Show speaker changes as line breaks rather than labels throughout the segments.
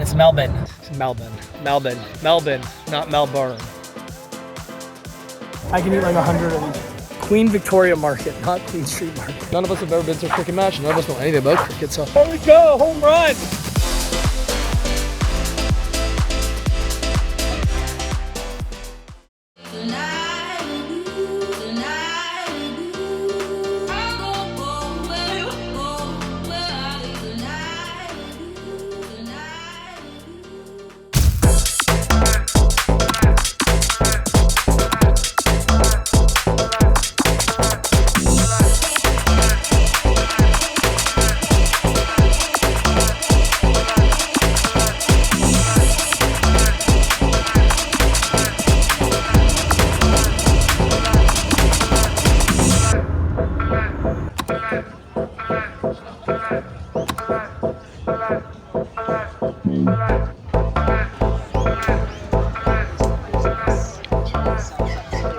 It's Melbourne. It's Melbourne. Melbourne. Melbourne, not Melbourne. I can eat like 100 of these. Queen Victoria Market, not Queen Street Market. None of us have ever been to a cricket match. None of us know anything about cricket, so here we go, home run!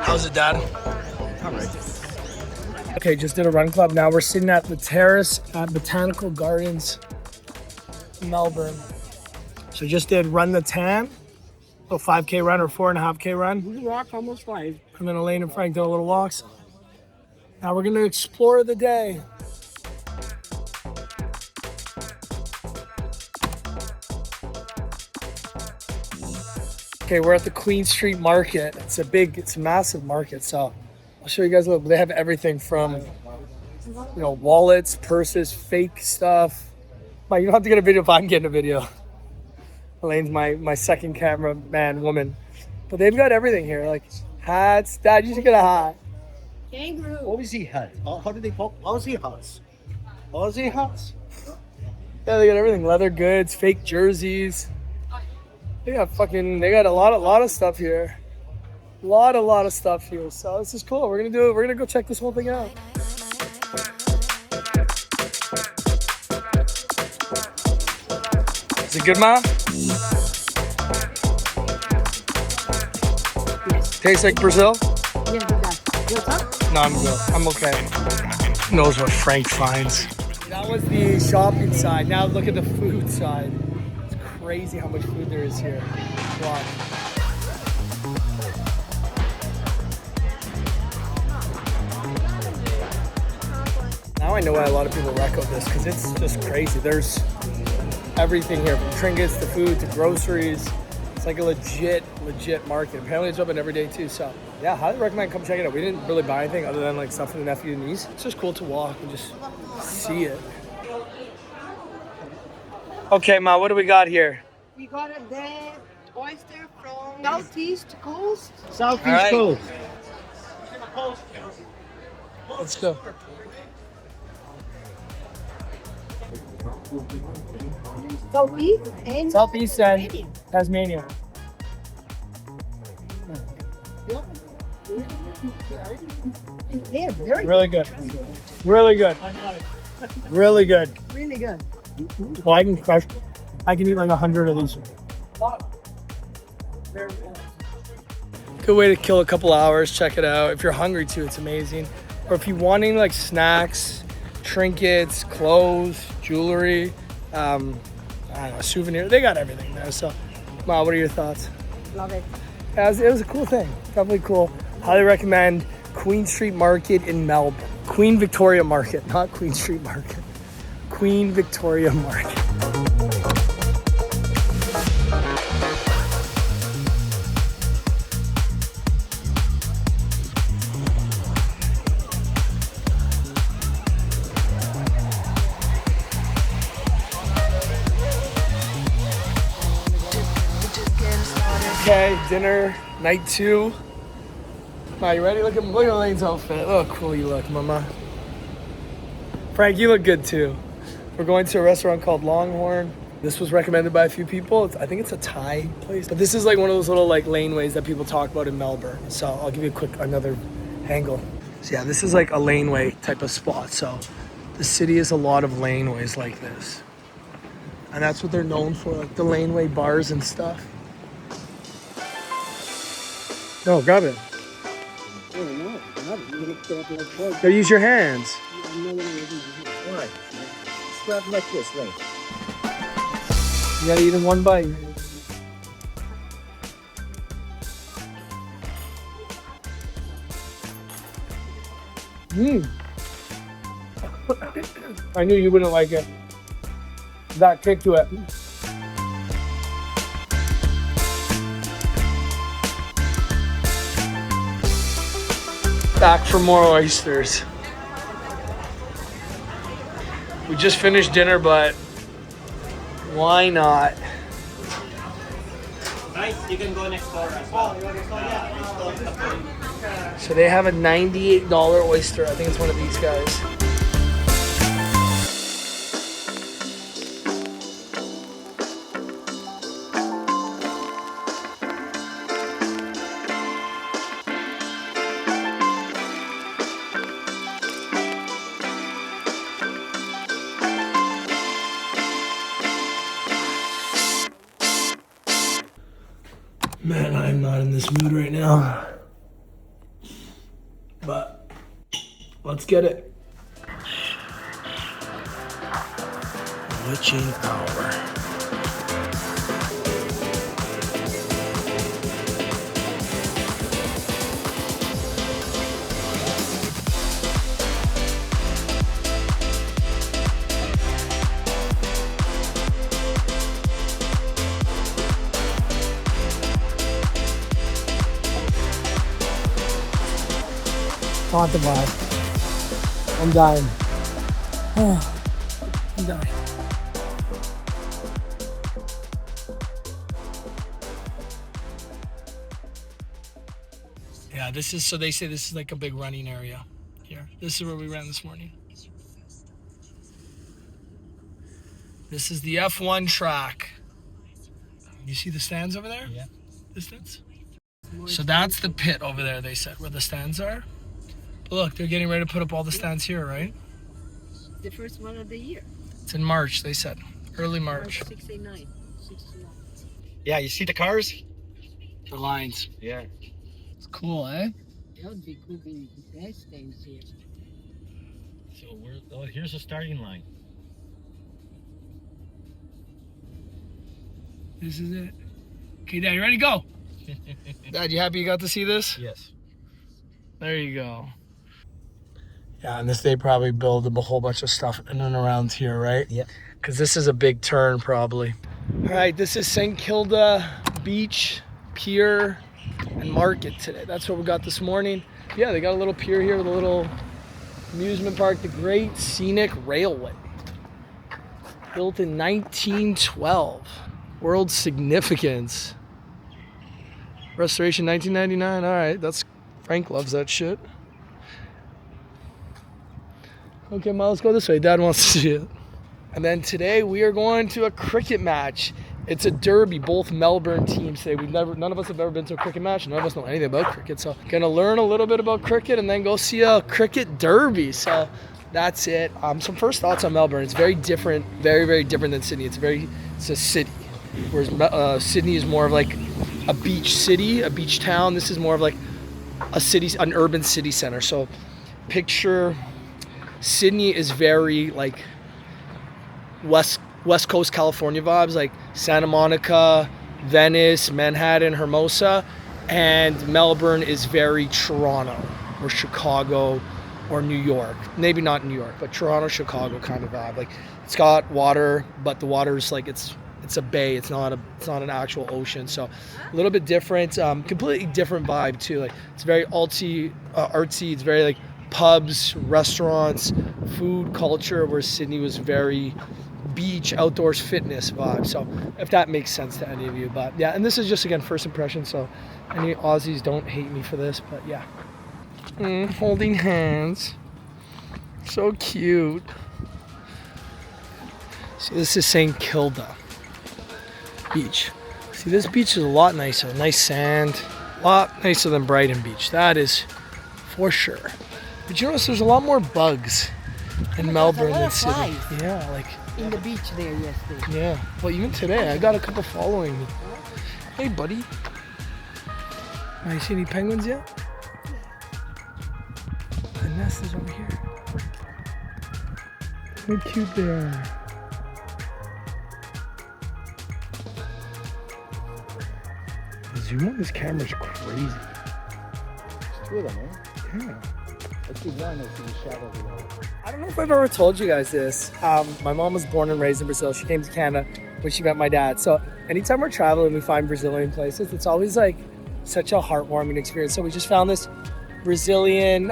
How's it, Dad? All right. Okay, just did a run club. Now we're sitting at the terrace at Botanical Gardens, Melbourne. So just did Run the Tan, a 5K run or 4.5K run.
We walked almost 5.
And then Elaine and Frank did a little walks. Now we're gonna explore the day. Okay, we're at the Queen Street Market. It's a massive market. So I'll show you guys a little. They have everything from, wallets, purses, fake stuff. Mike, you don't have to get a video if I'm getting a video. Elaine's my second cameraman woman. But they've got everything here, like hats. Dad, you should get a hat.
Kangaroo.
Aussie hat. How do they call Aussie hats? Aussie hats?
Yeah, they got everything. Leather goods, fake jerseys. They got a lot of stuff here. A lot of stuff here. So this is cool. We're gonna go check this whole thing out. Is it good, Ma? Tastes like Brazil?
Yeah, what's up?
No, I'm good. I'm okay. Who knows what Frank finds? That was the shopping side. Now look at the food side. It's crazy how much food there is here. Wow. Now I know why a lot of people reco this, because it's just crazy. There's everything here, from trinkets to food to groceries. It's like a legit market. Apparently it's open every day too, so yeah, highly recommend come check it out. We didn't really buy anything other than like stuff for the nephew and niece. It's just cool to walk and just see it. Okay, Ma, what do we got here?
We got the oyster from Southeast Coast.
Southeast Coast.
Let's go. Southeast and Tasmania.
Yeah, very
Really good. Really good. Really good.
Really good.
Well, I can eat like 100 of these. Good way to kill a couple hours. Check it out. If you're hungry too, it's amazing. Or if you're wanting like snacks, trinkets, clothes, jewelry, I don't know, souvenir. They got everything there. So, Ma, what are your thoughts?
Love it.
Yeah, it was a cool thing. Definitely cool. Highly recommend Queen Street Market in Melbourne. Queen Victoria Market, not Queen Street Market. Queen Victoria Market. Okay, dinner, night 2. Are you ready? Look at Elaine's outfit. Oh, cool you look, Mama. Frank, you look good too. We're going to a restaurant called Longhorn. This was recommended by a few people. I think it's a Thai place. But this is like one of those little like laneways that people talk about in Melbourne. So I'll give you another angle. So yeah, this is like a laneway type of spot. So the city is a lot of laneways like this. And that's what they're known for, like the laneway bars and stuff. No, grab it. No, use your hands.
Why? Grab like this, right?
You gotta eat in one bite. I knew you wouldn't like it. That kick to it. Back for more oysters. We just finished dinner, but why not?
Guys, you can go next door as well.
So they have a $98 oyster. I think it's one of these guys. Man, I'm not in this mood right now. But let's get it. Witching hour. Not the vibe. I'm dying. Oh, I'm dying. Yeah, this is, so they say this is like a big running area here. This is where we ran this morning. This is the F1 track. You see the stands over there?
Yeah.
Distance? So that's the pit over there, they said, where the stands are. But look, they're getting ready to put up all the stands here, right?
The first one of the year.
It's in March, they said. Early March.
69. 69.
Yeah, you see the cars?
The lines.
Yeah.
It's cool, eh?
That would be cool being the best things here.
So here's the starting line.
This is it. Okay, Dad, you ready? Go! Dad, you happy you got to see this?
Yes.
There you go. Yeah, and this they probably build a whole bunch of stuff in and around here, right?
Yeah.
Because this is a big turn, probably. All right, this is St. Kilda Beach, Pier, and Market today. That's what we got this morning. Yeah, they got a little pier here with a little amusement park. The Great Scenic Railway. Built in 1912. World significance. Restoration 1999. All right, that's Frank loves that shit. Okay, Ma, let's go this way. Dad wants to see it. And then today we are going to a cricket match. It's a derby. Both Melbourne teams say none of us have ever been to a cricket match. None of us know anything about cricket. So gonna learn a little bit about cricket and then go see a cricket derby. So that's it. Some first thoughts on Melbourne. It's very different, very, very different than Sydney. It's a city. Whereas Sydney is more of like a beach city, a beach town. This is more of like an urban city center. So picture Sydney is very like West Coast California vibes, like Santa Monica, Venice, Manhattan, Hermosa, and Melbourne is very Toronto or Chicago or New York. Maybe not New York, but Toronto, Chicago kind of vibe. Like it's got water, but the water's like it's a bay. It's not an actual ocean. So a little bit different, completely different vibe too. Like it's very artsy. It's very like pubs, restaurants, food, culture, where Sydney was very beach, outdoors, fitness vibe. So if that makes sense to any of you. But yeah, and this is just, again, first impression. So any Aussies don't hate me for this, but yeah. Holding hands. So cute. So this is St. Kilda Beach. See, this beach is a lot nicer. Nice sand. A lot nicer than Brighton Beach. That is for sure. But you notice there's a lot more bugs in Melbourne than Sydney. Yeah, like
in the beach there yesterday.
Yeah. Well, even today, I got a couple following me. Hey, buddy. You see any penguins yet? The nest is over here. How cute they are. zoom on this camera is crazy.
There's two of them, eh?
Yeah.
I see one that's in the shadow of the wall.
I don't know if I've ever told you guys this. My mom was born and raised in Brazil. She came to Canada when she met my dad. So anytime we're traveling, we find Brazilian places. It's always like such a heartwarming experience. So we just found this Brazilian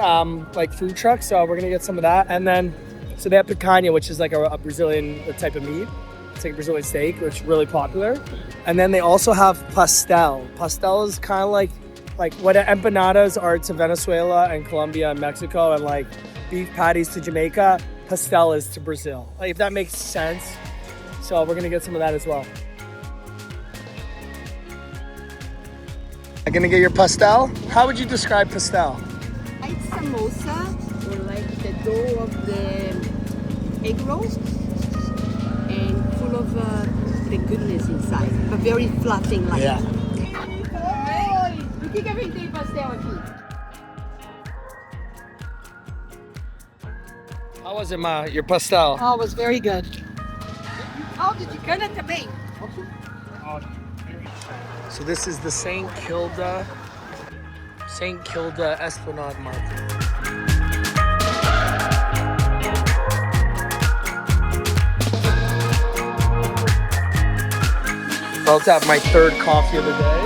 like food truck. So we're gonna get some of that. And then, so they have picanha, which is like a Brazilian type of meat. It's like a Brazilian steak, which is really popular. And then they also have pastel. Pastel is kind of like what empanadas are to Venezuela and Colombia and Mexico, and like beef patties to Jamaica, pastel is to Brazil. Like, if that makes sense. So we're gonna get some of that as well. I'm gonna get your pastel. How would you describe pastel?
It's samosa, or like the dough of the egg roll, and full of the goodness inside, but very fluffing like.
Yeah.
O que eu inventei pastel aqui?
How was it, Ma? Your pastel?
Oh, it was very good. Oh, did you get it também?
So this is the St. Kilda Esplanade Market. About to have my third coffee of the day.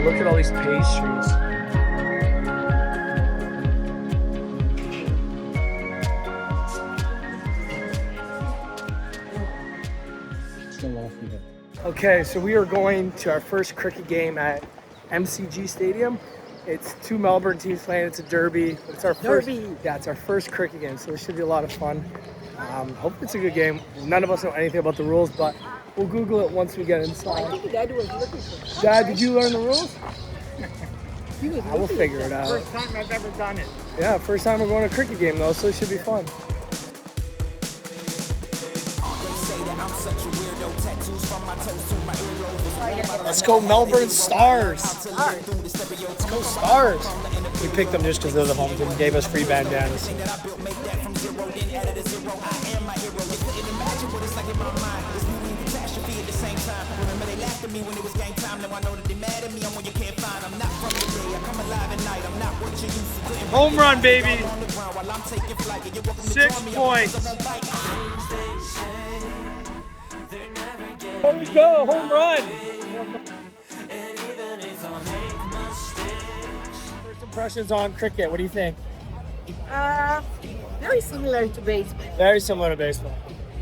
Look at all these pastries. Okay, so we are going to our first cricket game at MCG Stadium. It's two Melbourne teams playing. It's a derby. It's our first. Yeah, it's our first cricket game, so it should be a lot of fun. Hope it's a good game. None of us know anything about the rules, but we'll Google it once we get inside.
I think Dad was looking for.
Dad, did you learn the rules? I will figure it out.
First time I've ever done it.
Yeah, first time we're going to a cricket game though, so it should be fun. Let's go Melbourne Stars. Let's go Stars. We picked them just because they're the home team. Gave us free bandanas. Home run, baby. 6 points. There we go, home run. First impressions on cricket, what do you think?
Very similar to baseball,
Very similar to baseball.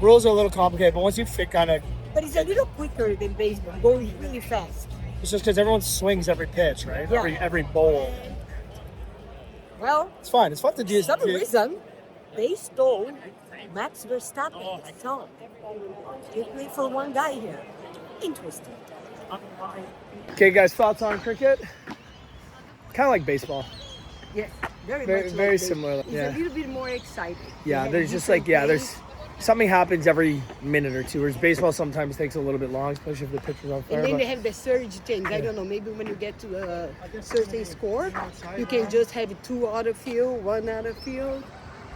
Rules are a little complicated, but once you fit kind of,
but it's a little quicker than baseball, going really fast.
it's just because everyone swings every pitch, right?
Yeah.
Every bowl.
Well,
It's fun. It's fun to do.
for some reason, they stole Max Verstappen's song. They play for one guy here. Interesting.
Okay, guys, thoughts on cricket? Kind of like baseball.
Yeah, very
Very,
much
very
like
similar.
It's
Yeah.
a little bit more exciting.
Yeah,
They
there's
have
just like,
different
there's something happens every minute or two, whereas baseball sometimes takes a little bit long, especially if the pitcher's on fire.
And then
but-
they have the surge change. I don't know, maybe when you get to a certain score, you can just have 2 out of field, 1 out of field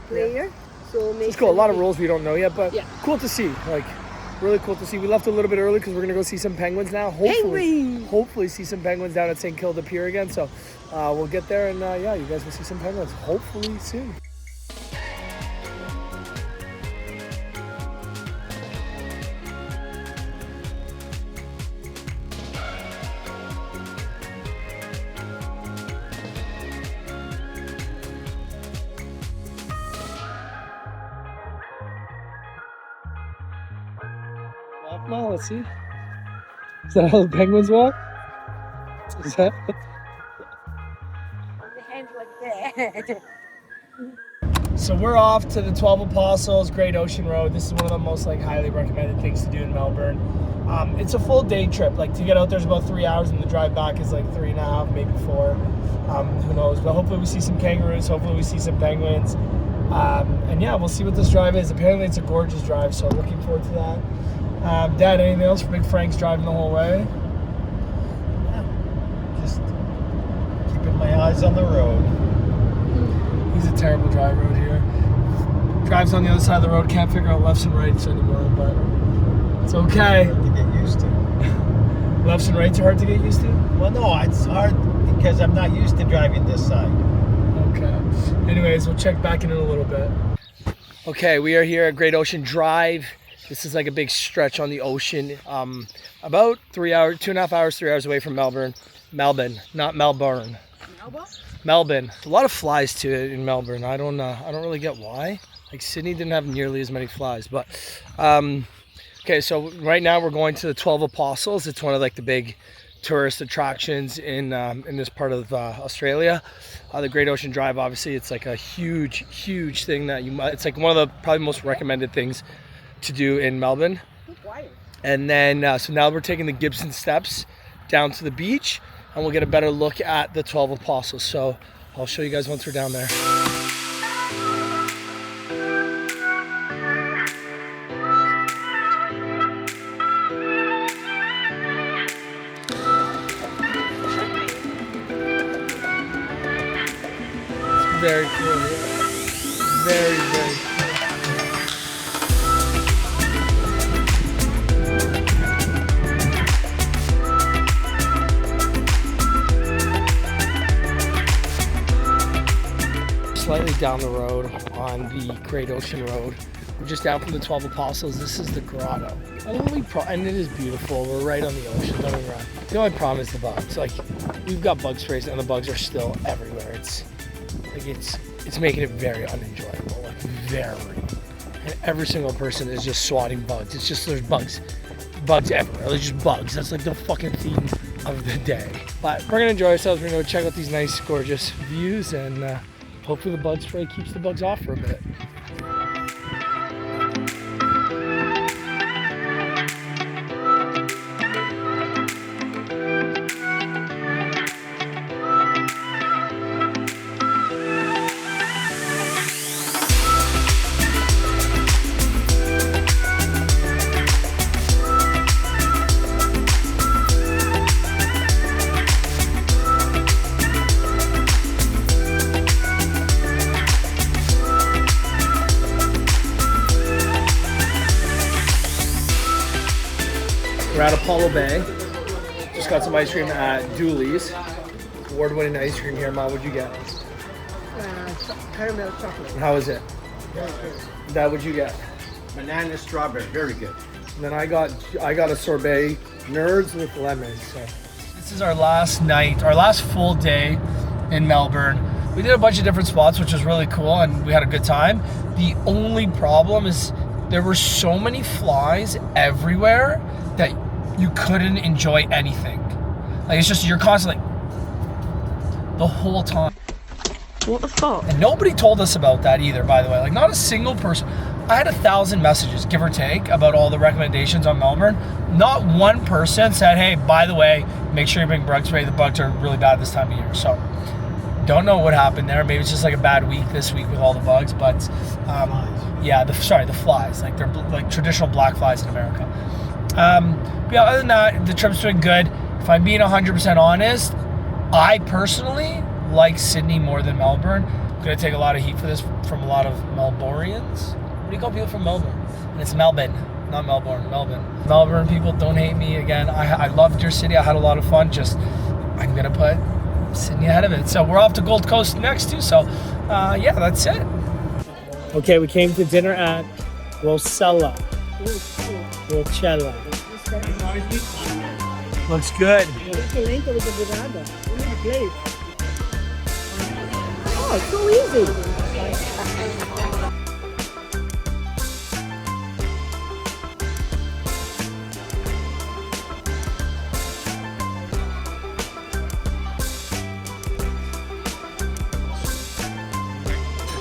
player. So
It's cool. A lot of rules we don't know yet, but
Yeah.
cool to see. Like, really cool to see. We left a little bit early because we're gonna go see some penguins now. Hopefully see some penguins down at St. Kilda Pier again. So we'll get there, and yeah, you guys will see some penguins hopefully soon. Walk now, let's see. Is that how the penguins walk? Is that?
The hands like that.
So we're off to the 12 Apostles, Great Ocean Road. This is one of the most like highly recommended things to do in Melbourne. It's a full day trip. Like to get out there's about 3 hours, and the drive back is like 3.5, maybe 4. Who knows? But hopefully we see some kangaroos. Hopefully we see some penguins. And yeah, we'll see what this drive is. Apparently it's a gorgeous drive, so looking forward to that. Dad, anything else for Big Frank's driving the whole way?
Just keeping my eyes on the road.
He's a terrible driver out here. Drives on the other side of the road, can't figure out lefts and rights anymore, but it's okay.
To get used to.
Lefts and rights are hard to get used to?
Well, no, it's hard because I'm not used to driving this side.
Okay. Anyways, we'll check back in a little bit. Okay, we are here at Great Ocean Drive. This is like a big stretch on the ocean. About 3 hours, 2.5 hours, 3 hours away from Melbourne. Melbourne, not Melbourne. Melbourne. A lot of flies to it in Melbourne. I don't really get why. Like Sydney didn't have nearly as many flies, but okay. So right now we're going to the 12 Apostles. It's one of like the big tourist attractions in this part of Australia. The Great Ocean Drive, obviously, it's like a huge thing that it's like one of the probably most recommended things to do in Melbourne. And then so now we're taking the Gibson Steps down to the beach, and we'll get a better look at the 12 Apostles. So I'll show you guys once we're down there. Very cool. Very cool. Slightly down the road on the Great Ocean Road. We're just down from the 12 Apostles. This is the Grotto. And it is beautiful. We're right on the ocean. Don't get me wrong. The only problem is the bugs. Like, we've got bug sprays and the bugs are still everywhere. It's making it very unenjoyable, like very. And every single person is just swatting bugs. It's just there's bugs everywhere. There's just bugs. That's like the fucking theme of the day. But we're gonna enjoy ourselves. We're gonna go check out these nice, gorgeous views, and hopefully the bug spray keeps the bugs off for a bit. We're at Apollo Bay. Just got some ice cream at Dooley's. Award-winning ice cream here. Ma, what'd you get?
Caramel chocolate.
How is it? Dad, what'd you get?
Banana strawberry, very good.
And then I got a sorbet nerds with lemon. So this is our last night, our last full day in Melbourne. We did a bunch of different spots, which was really cool, and we had a good time. The only problem is there were so many flies everywhere that you couldn't enjoy anything. Like, it's just, you're constantly the whole time.
What the fuck?
And nobody told us about that either, by the way. Like, not a single person. I had 1,000 messages, give or take, about all the recommendations on Melbourne. Not one person said, hey, by the way, make sure you bring bug spray. The bugs are really bad this time of year. So, don't know what happened there. Maybe it's just like a bad week this week with all the bugs. But, yeah, the flies. Like, they're like traditional black flies in America. But yeah, other than that, the trip's been good. If I'm being 100% honest, I personally like Sydney more than Melbourne. I'm going to take a lot of heat for this from a lot of Melbournians. What do you call people from Melbourne? And it's Melbourne, not Melbourne, Melbourne. Melbourne people, don't hate me again. I loved your city. I had a lot of fun. Just, I'm going to put Sydney ahead of it. So we're off to Gold Coast next too. So yeah, that's it. Okay, we came to dinner at Rosella. Looks good.
Oh, it's so easy.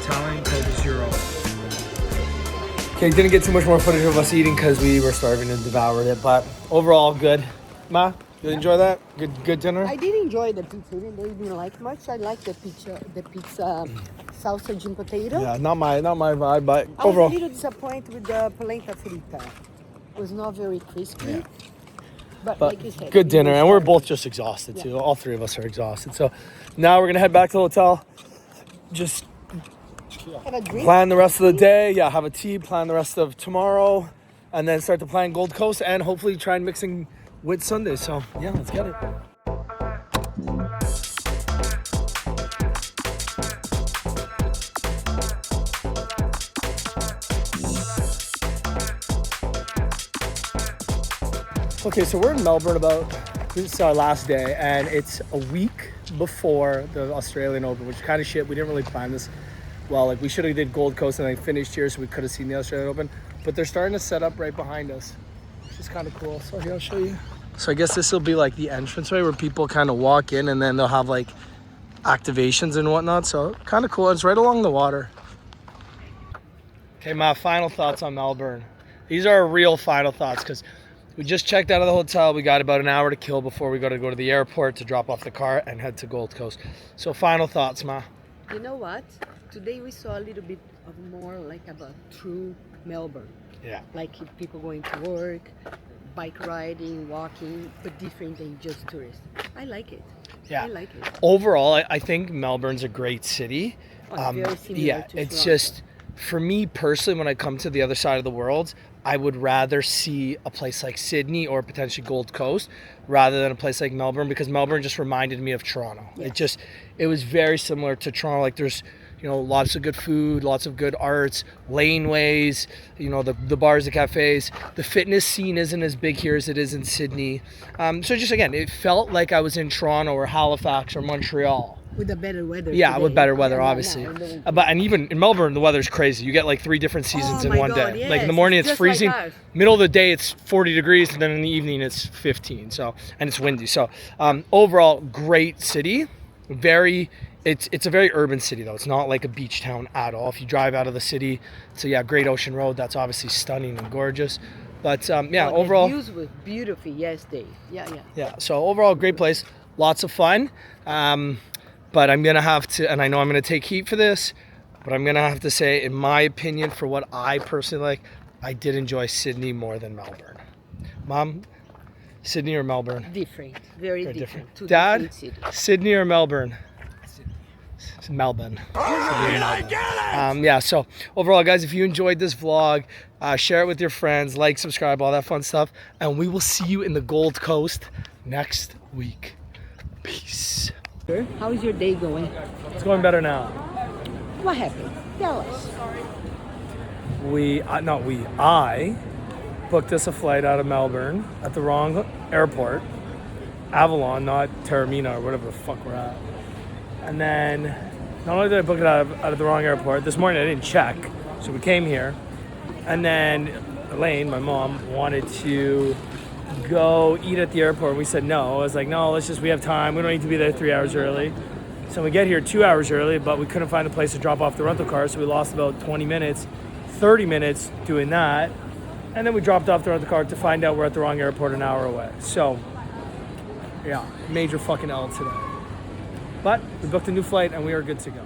Italian Coke Zero. Okay, didn't get too much more footage of us eating because we were starving and devoured it, but overall good. Ma, you enjoy that? Good dinner?
I did enjoy the pizza, even though you didn't like much. I like the pizza sausage and potato.
Yeah, not my vibe, but
I
overall.
was a little disappointed with the polenta frita. It was not very crispy.
Yeah.
But
But
like you said,
good dinner,
it was
and we're
fun.
both just exhausted too. All three of us are exhausted. So now we're gonna head back to the hotel. Just
Have a drink.
plan the rest of the day. Yeah, have a tea. Plan the rest of tomorrow, and then start to plan Gold Coast, and hopefully try and Whit Sunday. So yeah, let's get it. Okay, so we're in Melbourne this is our last day, and it's a week before the Australian Open, which is kind of shit. We didn't really plan this well. Like, we should have did Gold Coast and then finished here so we could have seen the Australian Open. But they're starting to set up right behind us, which is kind of cool. So here, I'll show you. So I guess this will be like the entranceway where people kind of walk in, and then they'll have like activations and whatnot. So kind of cool. It's right along the water. Okay, my final thoughts on Melbourne. These are our real final thoughts, because we just checked out of the hotel. We got about an hour to kill before we got to go to the airport to drop off the car and head to Gold Coast. So final thoughts, Ma.
You know what? Today we saw a little bit of more like about true Melbourne.
Yeah.
Like people going to work, bike riding, walking, but different than just tourists. I like it.
Yeah.
I like it.
Overall, I think Melbourne's a great city.
Very similar
Yeah,
to
it's
Toronto.
just, for me personally, when I come to the other side of the world, I would rather see a place like Sydney or potentially Gold Coast rather than a place like Melbourne, because Melbourne just reminded me of Toronto.
Yes.
It was very similar to Toronto. Like, there's, lots of good food, lots of good arts, laneways, the bars, the cafes. The fitness scene isn't as big here as it is in Sydney. So just, again, it felt like I was in Toronto or Halifax or Montreal.
With the better weather.
Yeah,
today.
with better weather,
Yeah,
obviously.
no.
And even in Melbourne, the weather's crazy. You get like 3 different seasons in
my
one
God,
day.
yes.
Like in the morning, it's
Just
freezing.
like us.
Middle of the day, it's 40 degrees, and then in the evening, it's 15. So, and it's windy. So, overall, great city. It's a very urban city though. It's not like a beach town at all. If you drive out of the city, so yeah, Great Ocean Road. That's obviously stunning and gorgeous. But overall,
The views were beautiful yesterday. Yeah.
yeah. So overall, great place. Lots of fun. But I'm going to have to, and I know I'm going to take heat for this, but I'm going to have to say, in my opinion, for what I personally like, I did enjoy Sydney more than Melbourne. Mom, Sydney or Melbourne?
Different. Very different. Two
Dad,
different cities.
Sydney or Melbourne? Melbourne. So overall, guys, if you enjoyed this vlog, share it with your friends, like, subscribe, all that fun stuff, and we will see you in the Gold Coast next week. Peace.
How's your day going?
It's going better now.
What happened? Tell us.
I booked us a flight out of Melbourne at the wrong airport. Avalon, not Taramina or whatever the fuck we're at. And then, not only did I book it out of the wrong airport, this morning I didn't check. So we came here. And then Elaine, my mom, wanted to go eat at the airport. We said no. I was like, no, we have time. We don't need to be there 3 hours early. So we get here 2 hours early, but we couldn't find a place to drop off the rental car. So we lost about 20 minutes, 30 minutes doing that. And then we dropped off the rental car to find out we're at the wrong airport an hour away. So, yeah, major fucking L today. But we booked a new flight and we are good to go.